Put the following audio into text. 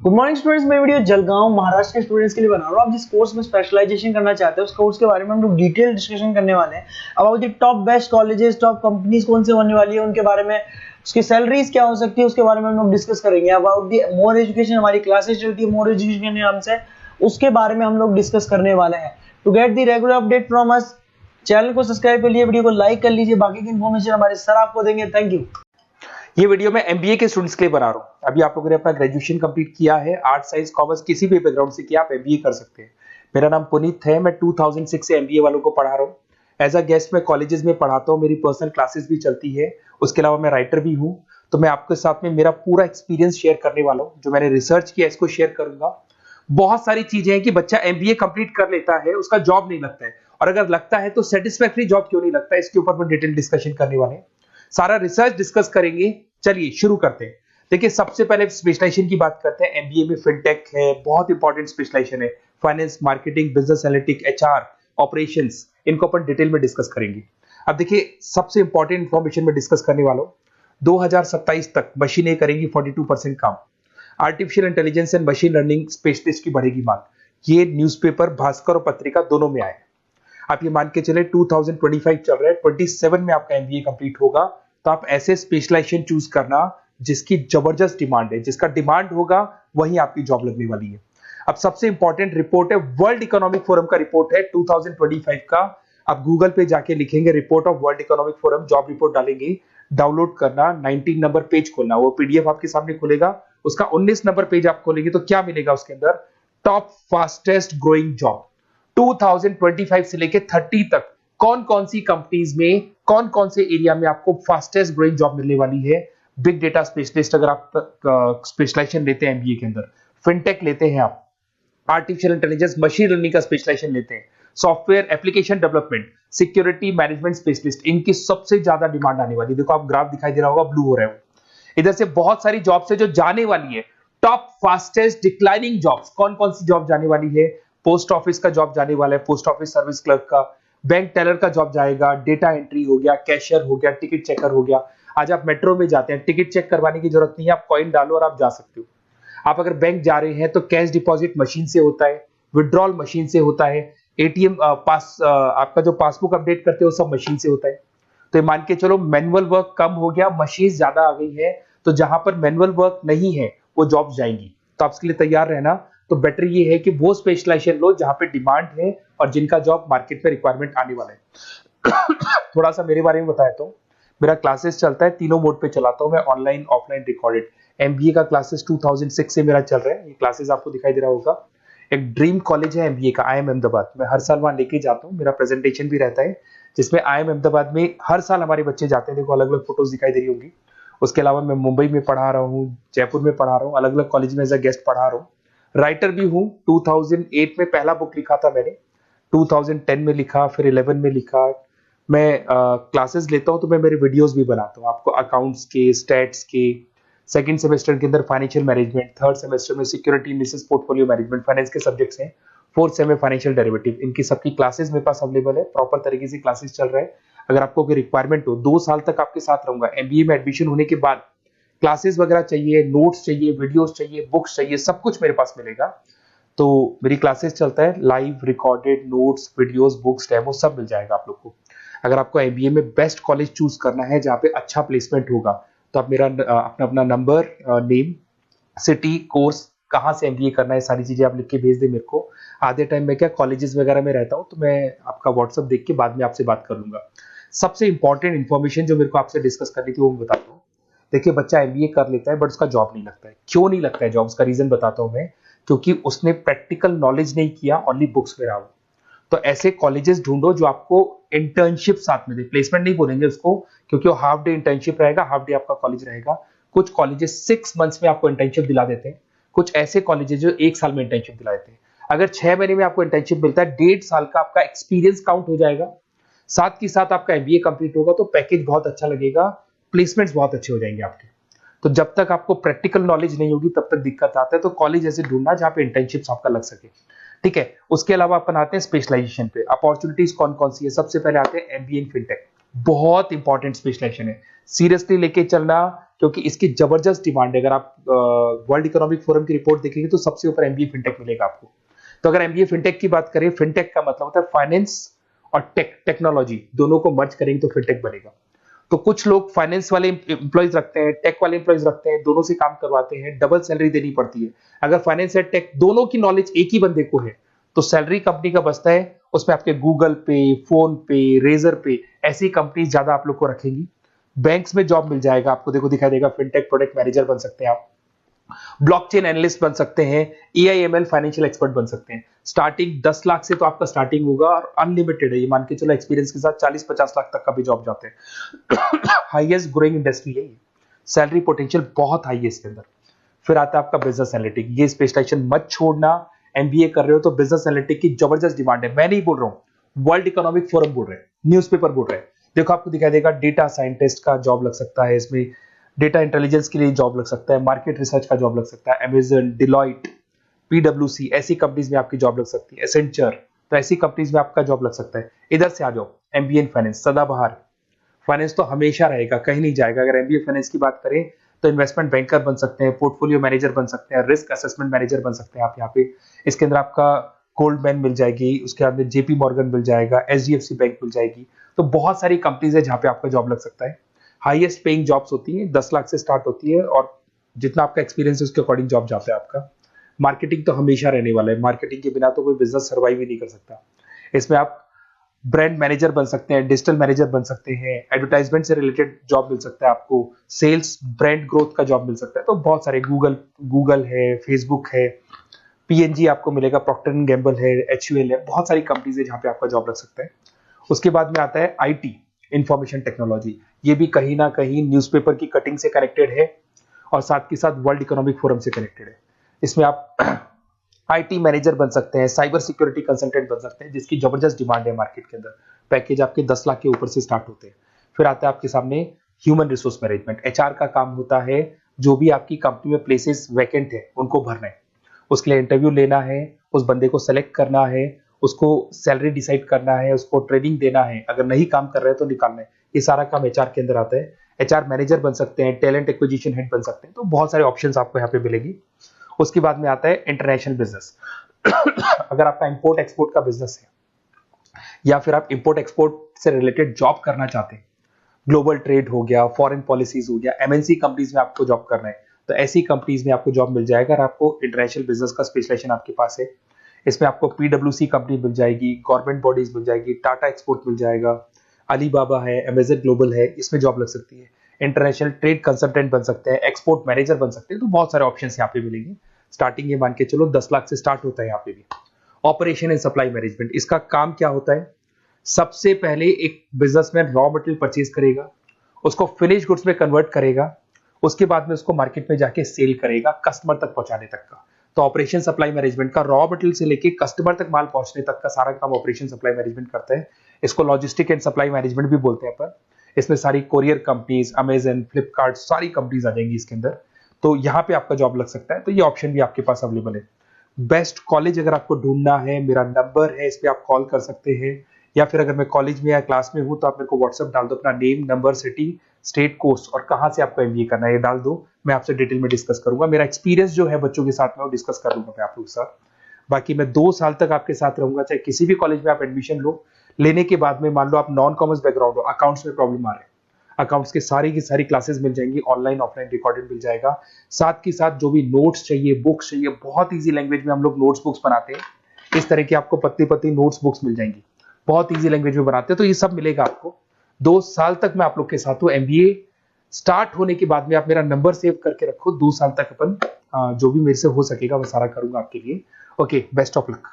Good morning students, मैं video Jalgaon Maharashtra के students के लिए बना रहा हूँ। आप जिस कोर्स में स्पेशलाइजेशन करना चाहते हैं उस कोर्स के बारे में हम लोग डिटेल डिस्कशन करने वाले हैं। About the top best colleges, top companies कौन से होने वाली है उनके बारे में, उसकी सैलरीज क्या हो सकती है उसके बारे में हम लोग डिस्कस करेंगे। अबाउट द मोर एजुकेशन, हमारी क्लासेस चलती है मोर एजुकेशन के नाम से, उसके बारे में हम लोग डिस्कस करने वाले हैं। To get the regular update from us, channel को सब्सक्राइब कर लीजिए, वीडियो को लाइक कर लीजिए। बाकी की इन्फॉर्मेशन हमारे सर आपको देंगे। Thank you. ये वीडियो मैं एमबीए के स्टूडेंट्स के लिए बना रहा हूँ। अभी आप लोगों ने अपना ग्रेजुएशन कंप्लीट किया है, आर्ट साइंस कॉमर्स किसी भी बैकग्राउंड से किया, आप एमबीए कर सकते हैं। मेरा नाम पुनीत है, मैं 2006 से एमबीए वालों को पढ़ा रहा हूँ। एज अ गेस्ट मैं कॉलेजेस में पढ़ाता हूँ, मेरी पर्सनल क्लासेस भी चलती है। उसके अलावा मैं राइटर भी हूँ। तो मैं आपके साथ में मेरा पूरा एक्सपीरियंस शेयर करने वाला हूँ, जो मैंने रिसर्च किया इसको शेयर करूंगा। बहुत सारी चीजें हैं कि बच्चा एमबीए कंप्लीट कर लेता है, उसका जॉब नहीं लगता है, और अगर लगता है तो सेटिस्फैक्टरी जॉब क्यों नहीं लगता है, इसके ऊपर मैं डिटेल डिस्कशन करने वाले हैं। सारा रिसर्च डिस्कस करेंगे। चलिए शुरू करते हैं। देखिए, सबसे पहले स्पेशलाइजेशन की बात करते हैं। एमबीए में फिनटेक है, बहुत इंपॉर्टेंट स्पेशलाइजेशन है। Finance, marketing, business analytic, HR, operations, इनको अपन डिटेल में डिस्कस करेंगे। अब देखिए, सबसे इंपॉर्टेंट इंफॉर्मेशन में डिस्कस करने वाला हूं। 2027 तक मशीनें करेंगी 42% काम। Artificial intelligence and machine learning specialist की बढ़ेगी मांग। ये न्यूज़पेपर भास्कर और पत्रिका दोनों में आए। आप ये मान के चले 2025 चल रहा है, 27 में आपका एमबीए कंप्लीट होगा। तो आप ऐसे स्पेशलाइजेशन चूज करना जिसकी जबरदस्त डिमांड है, जिसका डिमांड होगा वहीं आपकी जॉब लगने वाली है। अब सबसे इंपॉर्टेंट रिपोर्ट है, वर्ल्ड इकोनॉमिक फोरम का रिपोर्ट है 2025 का। आप गूगल पे जाके लिखेंगे report of world economic forum, job report डालेंगे, डाउनलोड करना, 19 नंबर पेज खोलना, वो पीडीएफ आपके सामने खुलेगा। उसका 19 नंबर पेज आप खोलेंगे तो क्या मिलेगा उसके अंदर? टॉप फास्टेस्ट ग्रोइंग जॉब 2025 से लेके 30 तक कौन कौन सी कंपनीज में, कौन कौन से एरिया में आपको फास्टेस्ट ग्रोइंग जॉब मिलने वाली है। बिग डेटा स्पेशलिस्ट अगर आप स्पेशलाइजेशन लेते हैं एमबीए के अंदर, फिनटेक लेते हैं आप, आर्टिफिशियल इंटेलिजेंस मशीन लर्निंग का स्पेशलाइजेशन लेते हैं, software application development, security management specialist, इनकी सबसे ज्यादा डिमांड आने वाली है। देखो आप ग्राफ दिखाई दे रहा होगा, ब्लू हो रहा है। इधर से बहुत सारी जॉब्स है जो जाने वाली है। टॉप फास्टेस्ट डिक्लाइनिंग जॉब्स, कौन कौन सी जॉब जाने वाली है? पोस्ट ऑफिस का जॉब जाने वाला है, पोस्ट ऑफिस सर्विस क्लर्क का, बैंक टेलर का जॉब जाएगा, डेटा एंट्री हो गया, कैशियर हो गया, टिकट चेकर हो गया। आज आप मेट्रो में जाते हैं, टिकट चेक करवाने की जरूरत नहीं है, आप कॉइन डालो और आप जा सकते हो। आप अगर बैंक जा रहे हैं तो कैश डिपॉजिट मशीन से होता है, विड्रॉल मशीन से होता है, एटीएम आपका जो पासबुक अपडेट करते हो सब मशीन से होता है। तो ये मान के चलो मैनुअल वर्क कम हो गया, मशीन ज्यादा आ गई है। तो जहां पर मैनुअल वर्क नहीं है वो जॉब जाएंगी। तो आप इसके लिए तैयार रहना। तो बेटर ये है कि वो स्पेशलाइजेशन लो जहां पे डिमांड है और जिनका जॉब मार्केट में रिक्वायरमेंट आने वाला है। थोड़ा सा मेरे बारे में बताया तो मेरा क्लासेस चलता है, तीनों मोड पे चलाता हूं मैं, ऑनलाइन, ऑफलाइन, रिकॉर्डेड। एमबीए का क्लासेस 2006 से मेरा चल रहा है। ये क्लासेस आपको दिखाई दे रहा होगा। एक ड्रीम कॉलेज है एमबीए का, IIM अहमदाबाद। मैं हर साल वहां लेके जाता हूँ, मेरा प्रेजेंटेशन भी रहता है जिसमें IIM अहमदाबाद में हर साल हमारे बच्चे जाते हैं। देखो अलग अलग फोटोज दिखाई दे रही होंगी। उसके अलावा मैं मुंबई में पढ़ा रहा हूँ, जयपुर में पढ़ा रहा हूँ, अलग अलग कॉलेज में एज अ गेस्ट पढ़ा रहा हूँ। राइटर भी हूँ। 2008 में पहला बुक लिखा था मैंने, 2010 में लिखा, फिर 11 में लिखा। मैं क्लासेस लेता हूँ तो मैं मेरे वीडियोस भी बनाता हूँ आपको, अकाउंट्स के, स्टैट्स के। सेकंड सेमेस्टर के अंदर फाइनेंशियल मैनेजमेंट, थर्ड सेमेस्टर में security analysis, portfolio management, finance के सब्जेक्ट्स हैं। फोर्थ सेम में फाइनेंशियल डेरिवेटिव। इनकी सबकी क्लासेस मेरे पास अवेलेबल है, प्रॉपर तरीके से क्लासेस चल रहा है। अगर आपको कोई रिक्वायरमेंट हो, 2 साल तक आपके साथ रहूंगा। एमबीए में एडमिशन होने के बाद क्लासेस वगैरह चाहिए, नोट्स चाहिए, वीडियोस चाहिए, बुक्स चाहिए, सब कुछ मेरे पास मिलेगा। तो मेरी क्लासेस चलता है, live, recorded, notes, videos, books, demo सब मिल जाएगा आप लोग को। अगर आपको एमबीए में बेस्ट कॉलेज चूज करना है जहाँ पे अच्छा प्लेसमेंट होगा, तो आप मेरा अपना नंबर, नेम, सिटी, कोर्स, कहाँ से एमबीए करना है, सारी चीजें आप लिख के भेज दे मेरे को। आधे टाइम में क्या कॉलेजेस वगैरह में रहता हूँ, तो मैं आपका व्हाट्सअप देख के बाद में आपसे बात कर लूंगा। सबसे इंपॉर्टेंट इन्फॉर्मेशन जो मेरे को आपसे डिस्कस करनी थी वो मैं बताता हूँ। देखिए, बच्चा एमबीए कर लेता है बट उसका जॉब नहीं लगता है। क्यों नहीं लगता है जॉब? उसका रीजन बताता हूं मैं। क्योंकि उसने प्रैक्टिकल नॉलेज नहीं किया, ओनली बुक्स में रहा हो। तो ऐसे कॉलेजेस ढूंढो जो आपको इंटर्नशिप साथ में दे। प्लेसमेंट नहीं बोलेंगे उसको, क्योंकि वो हाफ डे इंटर्नशिप रहेगा, हाफ डे आपका कॉलेज रहेगा। कुछ कॉलेजेस 6 मंथ्स में आपको इंटर्नशिप दिला देते हैं, कुछ ऐसे कॉलेजेस जो 1 साल में इंटर्नशिप दिला देते हैं। अगर 6 महीने में आपको इंटर्नशिप मिलता है, 1.5 साल का आपका एक्सपीरियंस काउंट हो जाएगा। साथ के साथ आपका एमबीए कंप्लीट होगा तो पैकेज बहुत अच्छा लगेगा, प्लेसमेंट्स बहुत अच्छे हो जाएंगे आपके। तो जब तक आपको प्रैक्टिकल नॉलेज नहीं होगी तब तक दिक्कत आता है। तो कॉलेज ऐसे ढूंढना जहां पे इंटर्नशिप्स आपका लग सके, ठीक है। उसके अलावा अपन आते हैं स्पेशलाइजेशन पे। अपॉर्चुनिटीज कौन कौन सी है? सबसे पहले आते हैं एमबीए इन फिनटेक। बहुत इंपॉर्टेंट स्पेशलाइजेशन है, सीरियसली लेके चलना, क्योंकि इसकी जबरदस्त डिमांड है। अगर आप वर्ल्ड इकोनॉमिक फोरम की रिपोर्ट देखेंगे तो सबसे ऊपर एमबीए फिनटेक मिलेगा आपको। तो अगर एमबीए फिनटेक की बात करें, फिनटेक का मतलब होता है फाइनेंस और टेक्नोलॉजी, दोनों को मर्ज करेंगे तो फिनटेक बनेगा। तो कुछ लोग फाइनेंस वाले एम्प्लॉइज रखते हैं, टेक वाले एम्प्लॉइज रखते हैं, दोनों से काम करवाते हैं, डबल सैलरी देनी पड़ती है। अगर फाइनेंस या टेक दोनों की नॉलेज एक ही बंदे को है तो सैलरी कंपनी का बचता है, उसमें आपके गूगल पे, फोन पे, रेजर पे, ऐसी कंपनी ज्यादा आप लोग को रखेंगी। बैंक्स में जॉब मिल जाएगा आपको, देखो दिखाई देगा, फिनटेक प्रोडक्ट मैनेजर बन सकते हैं आप, ब्लॉकचेन एनालिस्ट बन सकते हैं, एआईएमएल फाइनेंशियल एक्सपर्ट बन सकते हैं। स्टार्टिंग 10 लाख से तो आपका स्टार्टिंग होगा और अनलिमिटेड है, ये मान के चलो एक्सपीरियंस के साथ 40-50 लाख तक का भी जॉब जाते हैं। हाईएस्ट ग्रोइंग इंडस्ट्री है ये, सैलरी पोटेंशियल बहुत हाई है इसके अंदर। फिर आता है आपका बिजनेस एनालिटिक, ये स्पेशलाइजेशन मत छोड़ना। एमबीए कर रहे हो तो बिजनेस एनालिटिक की जबरदस्त डिमांड है। मैं नहीं बोल रहा हूं, वर्ल्ड इकोनॉमिक फोरम बोल रहे हैं, न्यूज़पेपर बोल रहे हैं। देखो आपको दिखाई देगा, डेटा साइंटिस्ट का जॉब लग सकता है इसमें, डेटा इंटेलिजेंस के लिए जॉब लग सकता है, मार्केट रिसर्च का जॉब लग सकता है, अमेजन, डिलॉइट, पीडब्ल्यूसी, ऐसी कंपनीज में आपकी जॉब लग सकती है, एसेंचर, तो ऐसी कंपनीज में आपका जॉब लग सकता है। इधर से आ जाओ, एमबीए इन फाइनेंस सदाबहार, फाइनेंस तो हमेशा रहेगा, कहीं नहीं जाएगा। अगर एमबीए फाइनेंस की बात करें तो इन्वेस्टमेंट बैंकर बन सकते हैं, पोर्टफोलियो मैनेजर बन सकते हैं, रिस्क असेसमेंट मैनेजर बन सकते हैं आप यहाँ पे। इसके अंदर आपका गोल्डमैन मिल जाएगी, उसके बाद में जेपी मॉर्गन मिल जाएगा, एचडीएफसी बैंक मिल जाएगी। तो बहुत सारी कंपनीज है जहाँ पे आपका जॉब लग सकता है। हाईएस्ट पेइंग जॉब्स होती हैं, 10 लाख से स्टार्ट होती है, और जितना आपका एक्सपीरियंस है उसके अकॉर्डिंग जॉब जाता है आपका। मार्केटिंग तो हमेशा रहने वाला है, मार्केटिंग के बिना तो कोई बिजनेस सर्वाइव ही नहीं कर सकता। इसमें आप ब्रांड मैनेजर बन सकते हैं, डिजिटल मैनेजर बन सकते हैं, एडवर्टाइजमेंट से रिलेटेड जॉब मिल सकता है आपको, सेल्स ब्रांड ग्रोथ का जॉब मिल सकता है। तो बहुत सारे, गूगल है, फेसबुक है, पीएनजी आपको मिलेगा, प्रॉक्टर एंड गैम्बल है, एचयूएल है, बहुत सारी कंपनीज है जहाँ पे आपका जॉब लग सकता है। उसके बाद में आता है आईटी, इंफॉर्मेशन टेक्नोलॉजी, ये भी कहीं ना कहीं न्यूज़पेपर की कटिंग से कनेक्टेड है और साथ के साथ वर्ल्ड इकोनॉमिक फोरम से कनेक्टेड है। इसमें आप आईटी मैनेजर बन सकते हैं, साइबर सिक्योरिटी कंसल्टेंट बन सकते हैं, जिसकी जबरदस्त डिमांड है मार्केट के अंदर। पैकेज आपके 10 लाख के ऊपर से स्टार्ट होते हैं। फिर आता है आपके सामने ह्यूमन रिसोर्स मैनेजमेंट, एचआर का काम होता है, जो भी आपकी कंपनी में प्लेसेस वैकेंट है उनको भरना है, उसके लिए इंटरव्यू लेना है, उस बंदे को सेलेक्ट करना है, उसको सैलरी डिसाइड करना है, उसको ट्रेनिंग देना है, अगर नहीं काम कर रहे हैं तो निकालना है। ये सारा काम एचआर के अंदर आता है। एचआर मैनेजर बन सकते हैं, टैलेंट एक्विजिशन हेड बन सकते हैं, तो बहुत सारे ऑप्शंस आपको यहाँ पे मिलेगी। उसके बाद में आता है इंटरनेशनल बिजनेस। अगर आपका इंपोर्ट एक्सपोर्ट का बिजनेस है या फिर आप इंपोर्ट एक्सपोर्ट से रिलेटेड जॉब करना चाहते हैं, ग्लोबल ट्रेड हो गया, फॉरेन पॉलिसीज हो गया, एमएनसी कंपनीज में आपको जॉब करना है, तो ऐसी कंपनीज में आपको जॉब मिल जाएगा। अगर आपको इंटरनेशनल बिजनेस का स्पेशलाइजेशन आपके पास है, इसमें आपको पीडब्ल्यूसी कंपनी मिल जाएगी, गवर्नमेंट बॉडीज मिल जाएगी, टाटा एक्सपोर्ट मिल जाएगा, अलीबाबा है, अमेजन ग्लोबल है, इसमें जॉब लग सकती है। इंटरनेशनल ट्रेड कंसल्टेंट बन सकते हैं, एक्सपोर्ट मैनेजर बन सकते हैं, तो बहुत सारे ऑप्शन यहाँ पे मिलेंगे। स्टार्टिंग ये मान के चलो 10 लाख से स्टार्ट होता है यहाँ पे भी। ऑपरेशन एंड सप्लाई मैनेजमेंट, इसका काम क्या होता है? सबसे पहले एक बिजनेसमैन रॉ मटेरियल परचेज करेगा, उसको फिनिश गुड्स में कन्वर्ट करेगा, उसके बाद में उसको मार्केट में जाके सेल करेगा कस्टमर तक पहुंचाने तक का। तो ऑपरेशन सप्लाई मैनेजमेंट का रॉ मटेरियल से लेके कस्टमर तक माल पहुंचने तक का सारा काम ऑपरेशन सप्लाई मैनेजमेंट करता है। इसको लॉजिस्टिक एंड सप्लाई मैनेजमेंट भी बोलते हैं अपन। इसमें सारी कोरियर कंपनीज, अमेजन, फ्लिपकार्ट, सारी कंपनीज आ जाएंगी इसके अंदर। तो यहाँ पे आपका जॉब लग सकता है, तो ये ऑप्शन भी आपके पास अवेलेबल है। बेस्ट कॉलेज अगर आपको ढूंढना है, मेरा नंबर है, इस पे आप कॉल कर सकते हैं, या फिर अगर मैं कॉलेज में या क्लास में हूं तो आप मेरे को व्हाट्सएप डाल दो, अपना name, number, city, state, course और कहां से आपको एमबीए करना है ये डाल दो। मैं आपसे डिटेल में डिस्कस करूंगा। मेरा एक्सपीरियंस जो है बच्चों के साथ में वो डिस्कस कर लूंगा मैं आप लोगों के साथ। बाकी मैं 2 साल तक आपके साथ रहूंगा, चाहे किसी भी कॉलेज में आप एडमिशन लो। लेने के बाद में मान लो आप नॉन कॉमर्स बैकग्राउंड हो, अकाउंट्स में प्रॉब्लम आ रहा है, अकाउंट्स की सारी क्लासेस मिल जाएंगी, ऑनलाइन ऑफलाइन रिकॉर्डेड मिल जाएगा। साथ के साथ जो भी नोट्स चाहिए, बुक्स चाहिए, बहुत ईजी लैंग्वेज में हम लोग नोट्स बुक्स बनाते हैं। इस तरह की आपको पतली पतली नोट्स बुक्स मिल जाएंगी, बहुत ईजी लैंग्वेज में बनाते हैं। तो ये सब मिलेगा आपको। 2 साल तक मैं आप लोग के साथ हूँ। एमबीए स्टार्ट होने के बाद में आप मेरा नंबर सेव करके रखो। 2 साल तक अपन जो भी मेरे से हो सकेगा वो सारा करूंगा आपके लिए। Okay, best of luck.